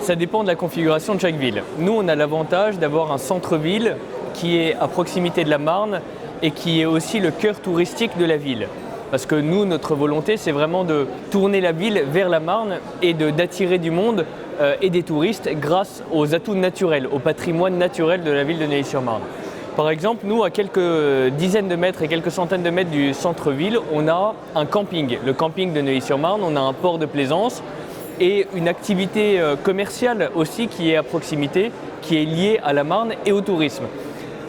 Ça dépend de la configuration de chaque ville. Nous, on a l'avantage d'avoir un centre-ville qui est à proximité de la Marne et qui est aussi le cœur touristique de la ville. Parce que nous, notre volonté, c'est vraiment de tourner la ville vers la Marne et d'attirer du monde et des touristes grâce aux atouts naturels, au patrimoine naturel de la ville de Neuilly-sur-Marne. Par exemple, nous, à quelques dizaines de mètres et quelques centaines de mètres du centre-ville, on a un camping, le camping de Neuilly-sur-Marne, on a un port de plaisance et une activité commerciale aussi qui est à proximité, qui est liée à la Marne et au tourisme.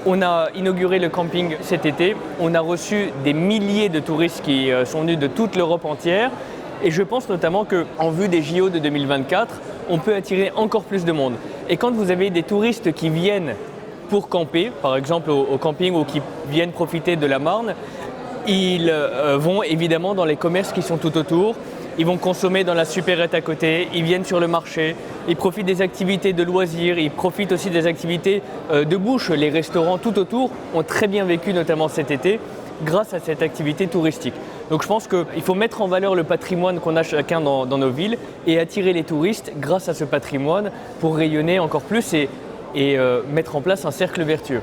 On a inauguré le camping cet été, on a reçu des milliers de touristes qui sont venus de toute l'Europe entière et je pense notamment qu'en vue des JO de 2024, on peut attirer encore plus de monde. Et quand vous avez des touristes qui viennent pour camper, par exemple au camping ou qui viennent profiter de la Marne, ils vont évidemment dans les commerces qui sont tout autour. Ils vont consommer dans la supérette à côté, ils viennent sur le marché, ils profitent des activités de loisirs, ils profitent aussi des activités de bouche. Les restaurants tout autour ont très bien vécu, notamment cet été, grâce à cette activité touristique. Donc je pense qu'il faut mettre en valeur le patrimoine qu'on a chacun dans nos villes et attirer les touristes grâce à ce patrimoine pour rayonner encore plus et mettre en place un cercle vertueux.